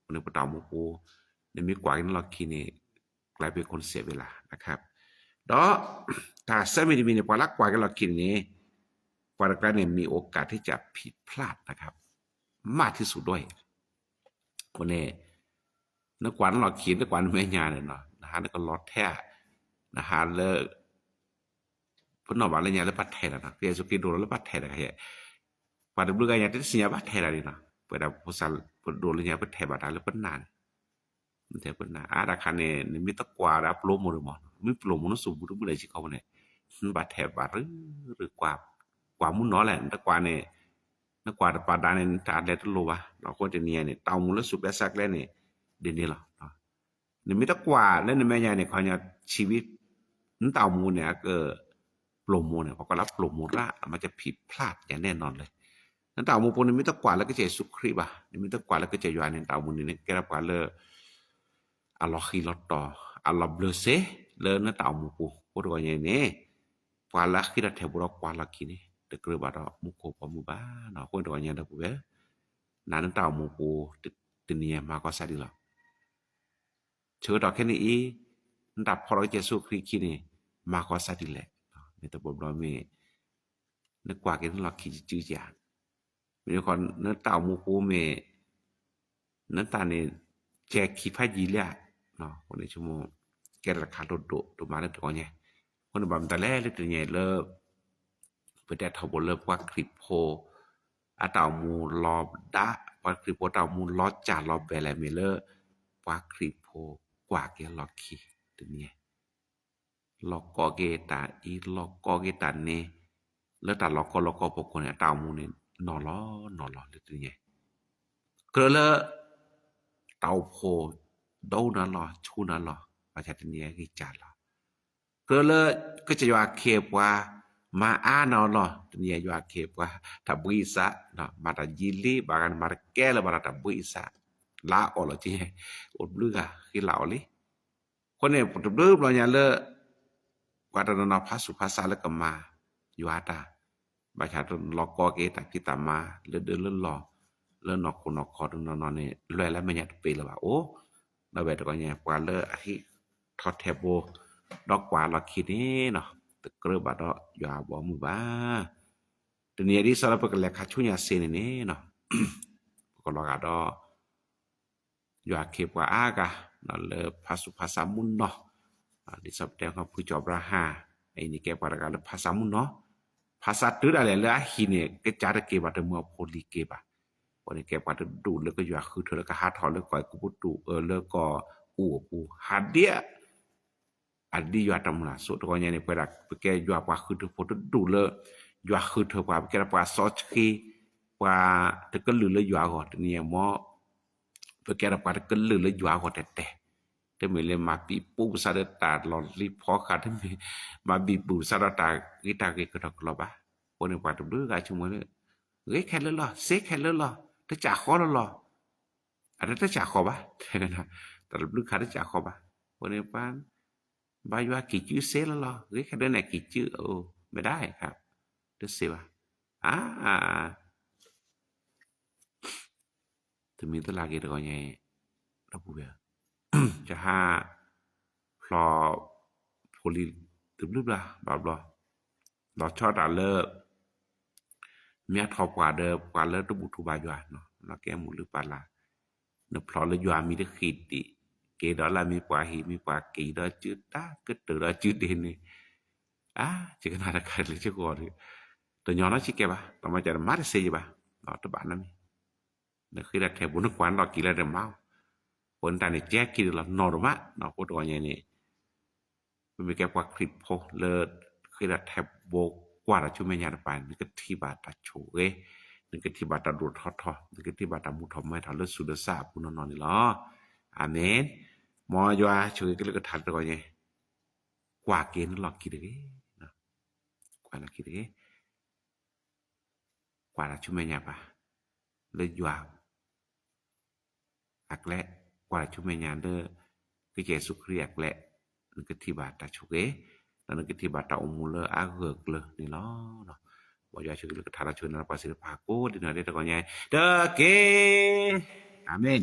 Speaker 1: คนนึงไปต่อมุกูเนี่ยมีกว่ากันลักกินนี่กลายเป็นคนเสียเวลานะครับดอกถ้าเสมิธมีเนี่ยกว่าลักกว่ากันลักกินนี่กว่ากันเนี่ยมีโอกาสที่จะผิดพลาดนะครับมากที่สุดด้วยคนนี้นักกวนหลอกขีดนักกวนไม่ยาเลยเนาะนะฮะนักก็ลอดแท้นะฮะเลิกพุ่นนอกบ้านเลยเนี่ยแล้วปัดแท้แล้วนะพี่สุกิโดนแล้วปัดแท้แล้วแค่ปัดดูกันเนี่ยที่สิ่งปัดแท้แล้วนี่เนาะเปิดแบบภาษาโดนเลยเนี่ยปัดแท้บัดแล้วปัดนานมันแท้ปัดนานราคาเนี่ยมีตะกวารับโลมหรือมั้งไม่โลมมันสูบบุรุษอะไรที่เขาเนี่ยบัดแท้บัดหรือกว่ามุนน้อยแหละตะกวาเนี่ยนักกวาดปาดานเนี่ยตาเด็ดโลวะเราควรจะเนี่ยเตามุนแล้วสุกแล้วซักแล้วเนี่ยเดี๋ยวนี้หรอเนี่ยไม่ต้องกว่าแล้วในแม่ยายเนี่ยเขาเนี่ยชีวิต นั้นเต่าหมูเนี่ยก็โปรโมเนี่ยก็รับโปรโมระมันจะผิดพลาดอย่างแน่นอนเลยนั้นเต่าหมูพวกนี้มีตะกว่าแล้วก็จะสุครีบนี่มีตะกว่าแล้วก็จะอยู่ในเต่าหมูนี่แกรับกว่าเลยอัลลอฮิลอตตออัลลอเบลเซเลยนั้นเต่าหมูปูโคตรว่าอย่างนี้กว่าละคิดว่าแถบเรากว่าละกินี่ตะเกลือบาดมุโคปมุบ้าเนาะโคตรว่าอย่างนั้นปูเว้นั้นเต่าหมูปูติเนี่ยมาก็ซะดีละเชื่อดอกแค่นี้อีดับพอเราจะสุครีคินี่มาก็ซะดีแหละในตะบนเรามีนึกกว่ากันเราคิดจื้ออย่างมีคนนั้นเต่าหมูปูเมนั้นตานี่แจกขี้พายีแล้วเนาะคนในชั่วโมงแกราคาโดดๆตัวมาแล้วตัวเนี่ยคนบำตะแลเลยตัวเนี่ยเลิกไปแต่ทบเลิกว่าคริปโพอะเต่าหมูรอบดะว่าคริปโพเต่าหมูรอจารอแบลเมเลอร์ว่าคริปโพกว่าแกลอขี้ตัวเนี่ยลอกอเกตาอีลอกอเกตาเนแล้วตาลอกอปกเนี่ยเต่าหมูนี่นอล้เลยตัวเนี่ยเกลอเต่าโพโดนั่นหรอชูนั่นหรอประชาชนเนี่ยกิจารหรอเกลอก็จะว่าเคบว่ามาอาเนาะเนี่ยว่าเคบว่าถ้าบุอิสะเนาะมาตายิลีบากันมาแก้แล้วมาตาบุอิสะลาออกแล้วจิอดลือคือเหล่าลิคนเนี่ยปรึบเราเนี่ยเลว่าตนภาสุภาษาแล้วก็มาอยู่อาตาประชาชนลอกอเกตกิตามาเดินเล่นรอเล่นนอกคนนอกคอตนนนี่รวยแล้วมันยัดไปแล้วว่าโอ้เราเวทก็เนี่ยกว่าเลอที่ทอดแทบโบดอกกว่าเราคิดนี่เนาะตะเกลือบาดอย่าบ่มือบ้าตัวนี้ดิสารปกแลคาชุญาเซนี่เนาะก็ลอกาดอย่าเข็บกว่าอากะนั่นเลยภาษาภาษามุนเนาะดิสับแต่ของผู้จอบราหาไอ้นี่แกปารกาภาษามุนเนาะภาษาตึดอะไรเลยอะหิเนี่ยก็จาระเกบาตะมัวโพลีเกบาวันนี้แกปาตะดูแล้วก็อยู่คือเธอแล้วก็หาถอนแล้วก็กูปุตุแล้วก็อูปูหาเดียอันดีอยู่ตำละสุดก็เนี่ยนี่ไปรักไปแกอยู่ว่าคือเธอโพตดูเลยอยู่คือเธอว่าแกว่าซอชคีว่าตะกลือเลยอยู่ก่อนเนี่ยหมอไปแกว่าตะกลือเลยอยู่ก่อนแต่me le mapi pu sadata lo li phoka de me mapi pu sadata kita ke ko lo ba pone pa tu ga chumo le ge khe lo se khe lo ta cha kho lo ada ta cha kho ba na ta lu kha ta cha kho ba pone pa ba ywa ki chu se lo ge khe de na ki chuไม่ได้ครับจะเสียว่าถึงมีตลาดเกตก็ยังระบุว่าจะหาพลอโพลีตึบลึบล่ะบาบลอเราชอบเลอเมียทอกว่าเด้อกว่าเลอตุบุทุบาอยู่เนาะเราแก้หมู่หรือปาลาเนพลอเลยอยู่มีได้คิดดิเกดอลามีกว่าหิมีกว่ากีดอจืดตาก็ตือจืดเดนี่จะขนาดกันเลยจะกว่าตัวย้อนสิแกบ่ต่อมาจะมาได้เสียบ่เราตะบานนั้นนี่คือได้แค่บุญกวนเรากินแล้วเดเมาคนตานี่แจกกินแล้วนอร์มะเนาะพูดว่าอย่างนี้มีแก่กว่าคลิปโพเลิศคือได้แทบโบกว่าชุมญาณปานนี่ก็ที่บาตาโชนี่ก็ที่บาตาดูทอนี่ก็ที่บาตามุทอมไม่ทาเลิศสุดซาปุนนอนนี่ล้ออาเมนมอยว่าช่วยก็เลยก็ทันตัวนี้กว่าเกณฑ์หลอกกินเด้เนาะกว่าละกินเด้กว่าละชุมญาปะเลยยาวอักและกว่าชุมญาเด้อก็แก่สุครีอักและนี่ก็ที่บาตาโชแล้วนี่ก็ที่บาตาอมูเลอาเกิกเลยนี่ล้อเนาะบ่อยาช่วยก็ทันช่วยนะปาสิภาโกดินะเด้อก็ใหญ่เด้อเกอาเมน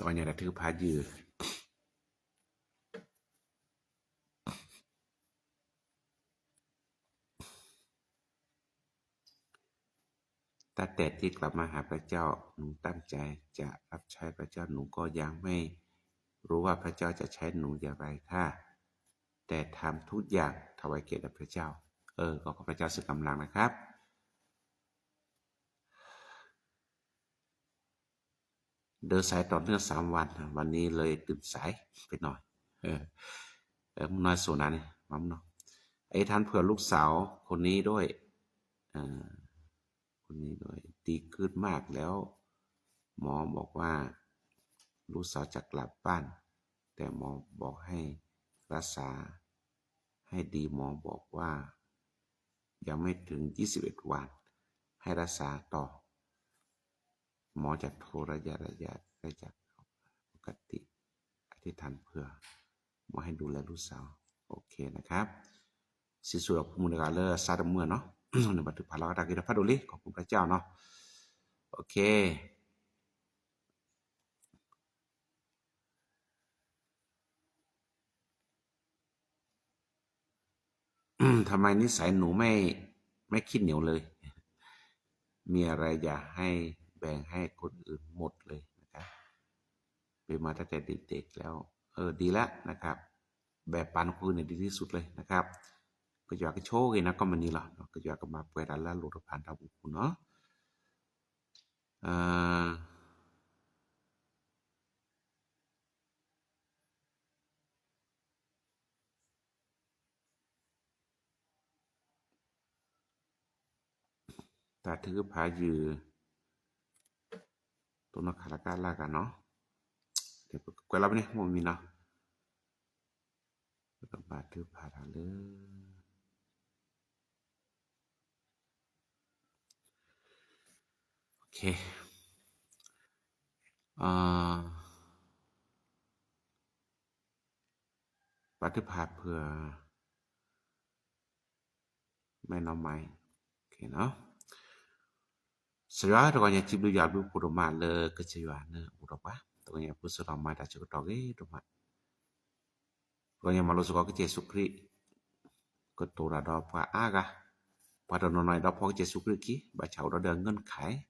Speaker 1: ตอนนี้ถือพายือแต่ที่กลับมาหาพระเจ้าหนูตั้งใจจะรับใช้พระเจ้าหนูก็ยังไม่รู้ว่าพระเจ้าจะใช้หนูอย่างไรค่ะแต่ทำทุกอย่างถวายเกียรติแด่พระเจ้าก็ขอพระเจ้าซึ่งกำลังนะครับ เดินสายต่อเนื่อง3วันวันนี้เลยตื่นสายไปหน่อยมึงน้อยโซนานี่มัมเนาะไอ้ท่านเผื่อลูกสาวคนนี้ด้วยคนนี้ด้วยดีขึ้นมากแล้วหมอบอกว่าลูกสาวจะกลับบ้านแต่หมอบอกให้รักษาให้ดีหมอบอกว่ายังไม่ถึง21วันให้รักษาต่อหมอจะโทรระยะได้จากปกติอธิษฐานเพื่อหมอให้ดูแลลูกสาวโอเคนะครับสิสุรภูมิกาเลสาดเมื่อเนาะ ในบันทึกภาระตากิรพระดุลิขอบคุณพระเจ้าเนาะโอเคทำไมนิสัยหนูไม่คิดเหนียวเลยมีอะไรอย่าให้แบ่งให้คนอื่นหมดเลยนะครับเป็นมาตั้งแต่เด็กๆแล้วดีแล้วนะครับแบบปันคนนี่ดีที่สุดเลยนะครับก็อยากจะโชว์กันนะก็มันนี่ล่ะก็อยากจะมาเปิดร้านโลดผ่านทางคุณเนาะตาถือพายือตัวนักคารการลากันเนาะเดี๋ยวกว่าเราเนี่ยบ่มีเนาะก็บาดถือพาทาเลยโอเคปฏิภาณเพื่อแม่น้องไม้โอเคเนาะSaya doanya ciblu yabu puruma le kecewana urapa doanya pusura mata cukutoge domat doanya malu suka ke Yesus Kristus ketura do pa aga pada nonoi do po Yesus Kristus ki baca udah de ngeun khai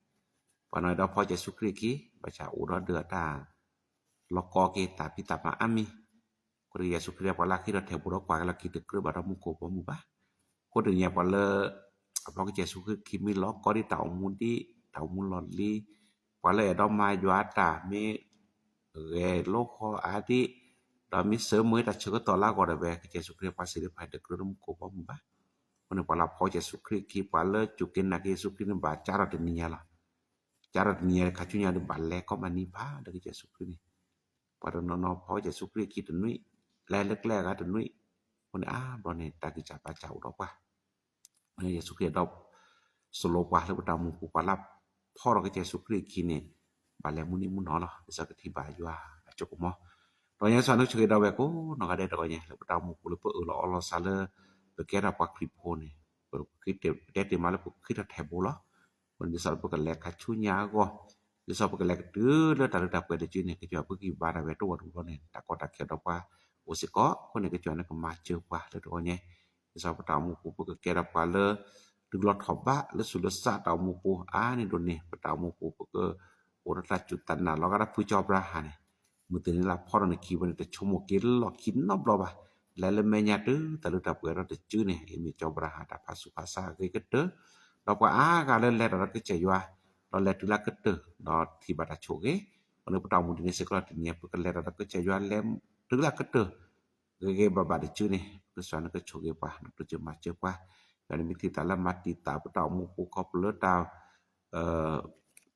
Speaker 1: panoi do po Yesus Kristus ki baca udah de ta loko ki tapi tapa ami ko Yesus Kristus pa laki do tebu do kwa laki de kru ba do mu ko mu ba ko de nya pa le apa ke Yesus Kristus ki mi lo ko di tau mun di tau mun lon li pa le do ma yo ata mi re lo ko adi da mi se mu ta chu to la ko de be ke Yesus Kristus pa si de pa de kru mu ko mu ba ko ne pa la po Yesus Kristus ki pa le jukin na Yesus Kristus ba cara de nia la cara de nia ka chu nya de ba le ko ma ni pa de Yesus Kristus pa no no po Yesus Kristus ki de nui le lek le ga de nui ko ne bo ne ta ki cha pa chau do pa Yesus Kristus do solo pa le ta mu ku pa laพ่อเราก็เจสุคริสต์คิเนี่ยบาแลมุนี่มุนเนาะสักที่บาอยู่อ่ะจกมอตอนนี้สอนช่วยดาวแบบโอ้นก็ได้ดอกเนี่ยแล้วดาวมุกูเลยเปิ้ลอซาเลเปแกราปาคลิปโพนี่เปิ้คิดเดมาแล้วคิดแทบบ่ล่ะมันจะสอนเปิ้นแลกคัชุญญาก็จะสอนเปิ้นแลกดื้อแล้วตาตาเปิ้นได้จิเนี่ยก็จะเปิ้นกี่บาได้ตัวดูเนี่ยตะก็ตะเขียดอกว่าโอสิก็คนนี้ก็จวนก็มาเจอว่าแล้วตัวเนี่ยจะสอนดาวมุกูเปิ้นแกราปาเลดึงรถขอบะและสุรสะตาวมุปูนี่โดนนี่ตาวมุปูก็โอรตะจุตันน่ะแล้วก็ผู้จอบราหานี่มื้อนี้ล่ะพอนคีวันแต่ชมกินลอกินนอบรอบะแล้วแม่ญาติตะลุตะเปรตะจื้อนี่มีจอบราหาตะภาสุภาษาก็เตอเราก็กาเลแลเราก็ใจว่าเราแลตุละก็เตอเนาะที่บาดโชเกวันนี้ตาวมุนี่สิกลอติเนี่ยก็แลเราก็ใจว่าแลมตุละก็เตอเกบาบาดจื้อนี่ก็สอนก็โชเกปะตุจะมาเจอปะdan miti tala mati ta pata mu ko ko le ta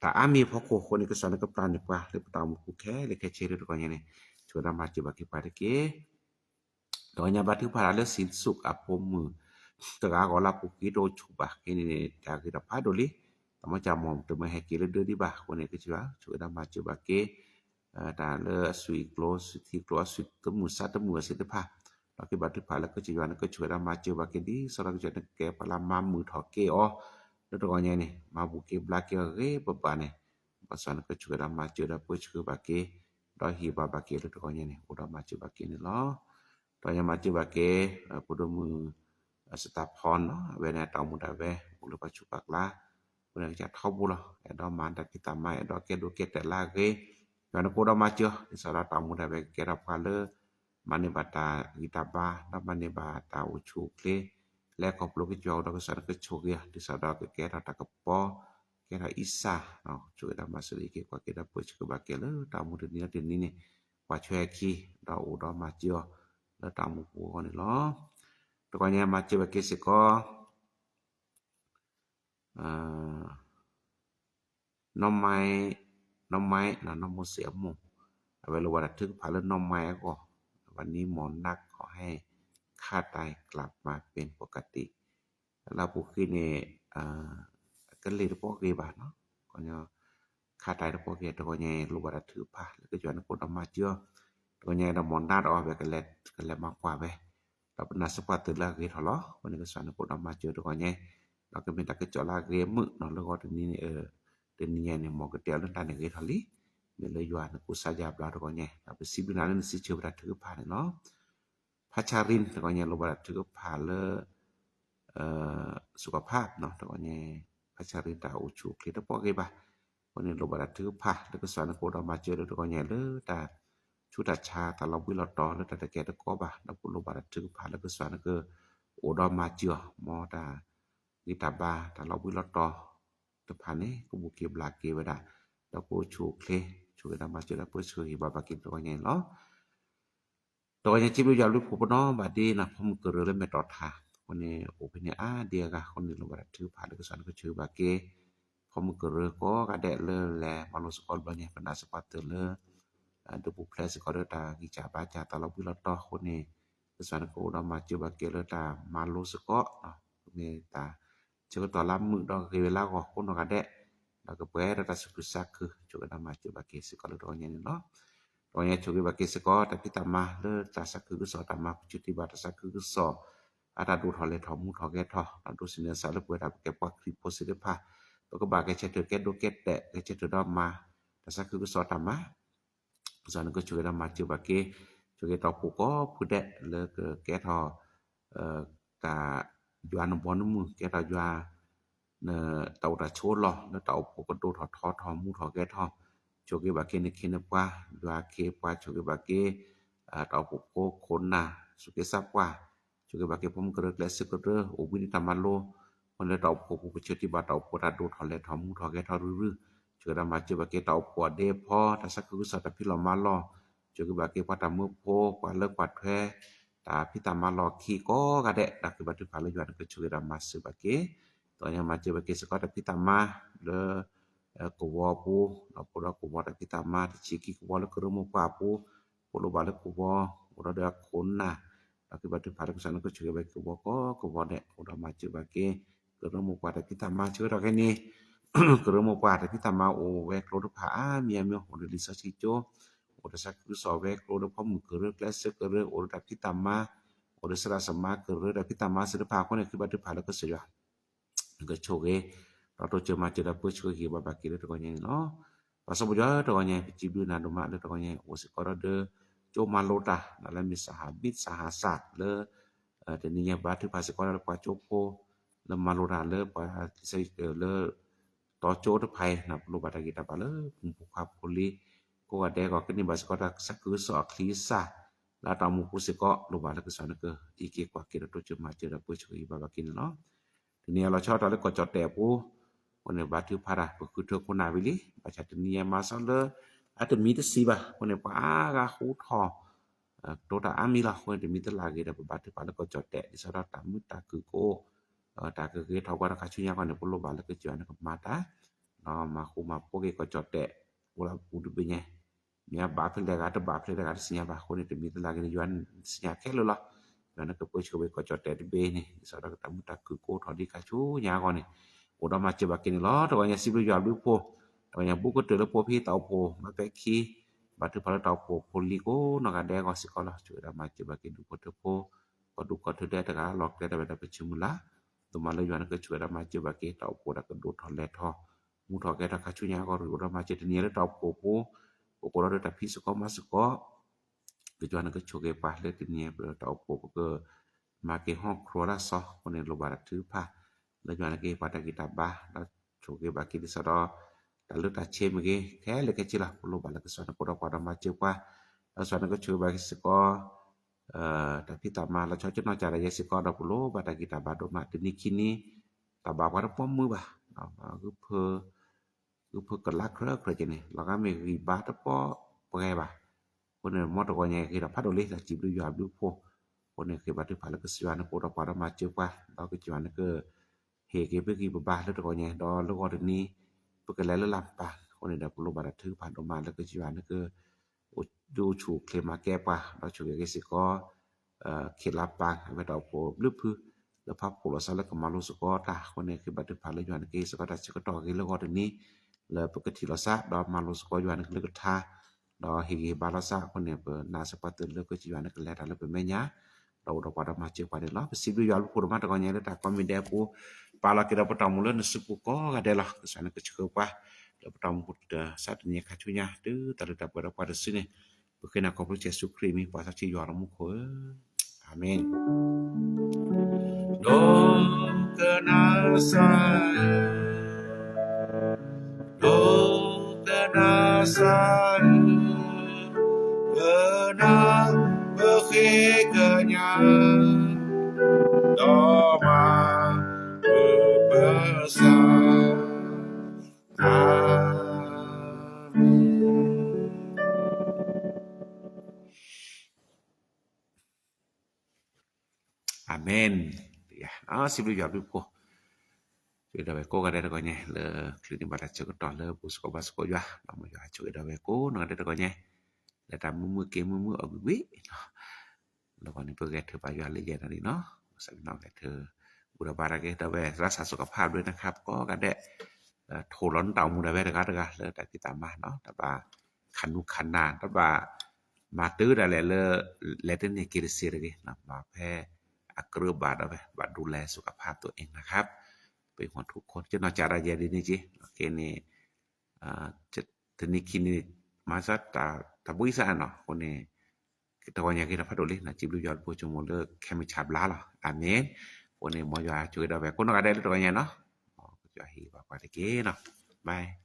Speaker 1: ta ami phoko ko ni ko sana ko plan pa le pata mu ko ke le ke chere ko ne choda ma je ba ke pa ke do nya ba thu phara le sin suk apom mu ta ga ko la ku ki do chu ba ke ni ta ki da pa do li ta ma cha mom tu ma he ke le de di ba ko ne ke chwa choda ma je ba ke ta le sui close ti close sui tu mu sa tu mu se te pa Laki batu pala ke jiwan ke chura ma je ba ke di sora ke ke pala ma mu tho ke o le to nya ni ma bu ke bla ke re ba ba ne ba san ke chura ma je da pu chu ba ke do hi ba ba ke le to nya ni u da ma je ba ke ni lo to nya ma je ba ke pu do mu sta phon no ve na ta mu da ve u le pa chu pak la u ne ja thau bu lo do ma da kita ma do ke do ke te la ke ya no ko da ma je sora ta mu da ve ke ra pa le mane bata gitaba na mane bata uchukle le koplo ke jaw da san ke chogya di sada ke kera ta kapo ke que era Isa no chuke da masuri ke kwa ke da poch ke ba ke le ta mu de ni ne kwa chwe ki da u da ma jio la ta mu pu ko ni lo to kwa nya ma jio ba ke se koน้อมไม้นะน้อมโมเสียมเวลาวันถึงพาเรื่องน้อมไม้ก็วันนี้หมอนักขอให้ค่าตายกลับมาเป็นปกติแล้วผู้ขึ้นนี่ก็เลยพวกเกบาเนาะก็เนี่ยค่าตายพวกเกตัวเนี่ยรู้ว่าถือพาแล้วก็ย้อนคนออกมาเจอตัวเนี่ยเราหมอนนัดออกไปกันแล้วมากกว่าไปเราเป็นนักสปอร์ตละเกทะเลาะวันนี้ก็สอนคนออกมาเจอตัวเนี่ยเราก็เป็นตะกะจอละเกมึกเนาะแล้วก็ทีนี้Tenia ni mo ketia lu tan ke thali me le yuan ku sa ja bla to nya ta pe sibina ni si che bra thu pha no pha charin to nya lo bra thu pha le สุขภาพเนาะto nya pha charin ta u chu ke to po ke baวันนี้lo bra thu pha le ko san ko da ma che to nya le ta chu ta cha ta lo wi lo to le ta ke to ko ba na ku lo bra thu pha le ko san ko o da ma che mo ta ni ta ba ta lo wi lo toตะพานี่กูบ่เก็บลาเก็บไว้ได้แล้วกูชูเคช่วยนำมาจะได้เพื่อช่วยบาบากินตัวใหญ่เนาะตัวใหญ่จิบอยู่ผู้บ่เนาะบัดนี้นะผมก็เลยไม่ต่อทาวันนี้โอเพนเดียกะคนนี้ลงบ่ได้ถือผ่านก็สันก็ชื่อบาเกผมก็เลยก็กะแดะเลยแลมาลงสกอลบ่เนี่ยเป็นนักสปอร์ตเลยดูผู้เพลย์สกอร์ตากิจาบาจาตะลบิลต่อคนนี้ก็สันก็นำมาจะบาเกเลยตามาลงสกอเนาะนี่ตาCukup dalam muda kewela ko kono kade da ke pere ta sukusak cukup nama coba ke sekolah doanya ni no doanya cukup bagi sekolah tapi tamah le ta saku so tamah cuti ba ta saku so ada du thole thomu thoge tho du sine sa le pwe ta ke pa kri positive pa to ko ba ke che ke do ke te ke che do ma ta saku so tamah san ko cukup nama coba ke cukup to pu ko pude le ke tho ta yuan bon mu ke ta yua ne tau ta chot lo ne tau po ko do tho mu tho ke tho cho ke ba ke ne khin pa yua ke pa cho ke ba ke tau po ko kon na su ke sa pa cho ke ba ke pom kre kle se ko re o bi ni ta ma lo on le tau po ko che ti ba tau po ta do tho le tho mu tho ke tho ru cho da ma che ba ke tau po de pho ta sa ku sa ta pi lo ma lo cho ke ba ke pa ta mu po pa le pa thwe ta pi ta ma lo ki ko ga de da ke ba tu pa le yuan ke chu da ma se ba ke to nya ma che ba ke se ko ta pi ta ma le ko wo pu la po da ko wo ta pi ta ma ti chi ki ko wo le ko mo pa pu po lo ba le ko wo o da da kon na da ke ba tu pa le ko sa ko chu ba ke wo ko wo de o da ma che ba ke ko mo pa ta pi ta ma chu da ke ni ko mo pa ta pi ta ma o we ko do pa mi mi o de li sa chi jo o da sa ku so we ko do pa mu ko re class ko re o da pi ta ma o da sa ma ko re da pi ta ma se da pa ko ne ki ba tu pa le ko se yaก็โชเกเราตัวเจอมาเจอได้เพื่อช่วยเกี่ยวกับบากิเลสตัวนี้เนาะภาษาบุญตัวนี้จิบุนาดมาตัวนี้โอสิกรเดโจมาโลตาแล้วมีสหบิดสหศาสตร์เลแต่นี่บาที่ภาษากรปาโจโปแล้วมาโลตาเลปาใส่เลต่อโจทภัยนะโลบาตากิตาบาเลปุภาพลีก็ว่าแดก็คือนี่ภาษากรสักคือสอคลีซาแล้วตามุกุสิก็โลบาตากิสานก็อีกกว่ากิเลสตัวเจอมาเจอได้เพื่อช่วยบากินเนาะทีนี้เราชอบตอนเลยก็จอดแต่ผู้คนเนี่ยบาถือพาราก็คือเธอคนนาวิลิประชาชนเนี่ยมาซัลเลอาจจะมีแต่สิบะคนเนี่ยปากาฮูทอตัวตาอามีละคนจะมีแต่ลาเกดบาถือพาราก็จอดแต่ดิสระตามุตาคือโกตาคือเกทอกว่าราชุญญาคนเนี่ยปุโลบาแล้วก็จวนกับมาตาเนาะมาคูมาโปเกก็จอดแต่เวลาปูดเบเนี่ยมีบาเพลดกาตบาเพลดกาสิญญาบาคนเนี่ยจะมีแต่ลาเกดยวนสิญญาแค่เลยล่ะdan ke po chobe ko chote de be ni sara ka tamu ta ku ko thodi ka chu nya ko ni o da ma che ba kin lo to nya sibu ya lu po to nya bu ko te lo po phi tau po ma pe ki ba tu pa tau po poli ko no ka de ko si ko la chu da ma che ba kin du ko te po ko du ko te de ta ka lok te da ba pe chu la to ma le yuan ke chu da ma che ba ke tau po da ko du tho le tho mu tho ke ta ka chu nya ko ru da ma che te ni le tau po po ko ro da phi su ko ma su ko tujuan ke choge pa le tinie ta opo ke ma ke hok khora soone lo ba tu pa le tujuan ke pa ta kita ba la choge ba ki sa ro ta lu ta che me ke ke le ke chi la lo ba la ke so na ko ro pa ma che pa la so na ke choge ba ki se ko ta pi ta ma la cho cho na ja la ye se ko da ko lo ba ta kita ba do ma ti ni kini ta ba pa po mu ba ku phe คือเพิ่นก็ลักเครจะนี่แล้วก็มีกีบาตะปอปะไงบ่คนเนี่ยมอตก็เนี่ยคือพัดเลยละจิบดูยาดูพอคนเนี่ยคือบาตะพาแล้วก็สิวานะโปตะปามาเจอป่ะแล้วก็จิวานะก็เฮเกเปกีบาแล้วก็เนี่ยดอแล้วก็นี้เพิ่นก็แล้วลำป่ะคนเนี่ยดอกโลบาถือผ่านออกมาแล้วก็จิวานะก็ดูฉูกเคลมาแก้ป่ะเราฉูกก็สิก็เขตลับป่ะไม่ดอกโปลึกพื้แล้วพับโปรซะแล้วก็มารู้สึกว่าตาคนเนี่ยคือบาตะพาแล้วอยู่อันนี้สก็ได้สก็ต่อกันแล้วก็นี้แล้วปกติเราซะดอกมารู้สึกว่าอยู่อันนี้ก็ท่าดอเฮบาลาซาคนเนี่ยเปินาสปาตึแล้วก็จิวานะก็แล้วแล้วเป็นแม่ญาเราpada macam pada lah sibu ya lu kurma ta konya ta ko mi de ku pala kira patamu le nesuku ko adalah kesana ke cukupa da patamu da satnya kacunya tu ta da pada sini bukan aku perlu Yesus Kristus pas ci yoramu ko amin do kenasa benar berkhidmatnya doa berbesar amin ya sebelum jawab dulu Cuy dah beko kada konya le klinik barat cuk to le busko basko ya nama ya cuy dah beko no kada konya le tam mu ke mu agwi le kon ni pergi ke payah le ya tadi noสักน้องแต่เธอบุรบาระเกตะเวรักษาสุขภาพด้วยนะครับก็กันได้โทร้อนเต่ามูได้เวนะครับเลยแต่ติดตามมาเนาะแต่ว่าคันนุคันนาแต่ว่ามาตื้อได้เลยเลเทนกิริซีรกินะมาแพ้อักรบาดเอาไปบัดดูแลสุขภาพตัวเองนะครับเป็นของทุกคนจะนอกจากรายดีนี่จิโอเคนี่จะทีนี้มาซะตาบุยซะเนาะคนนี้Tawanya kita paduli na ciblu jawab po cuma le kami cabla lah. Amin. Pone mo ya cuy da be kono ada tawanya no. Oh, jahi bapak deke no. Bye.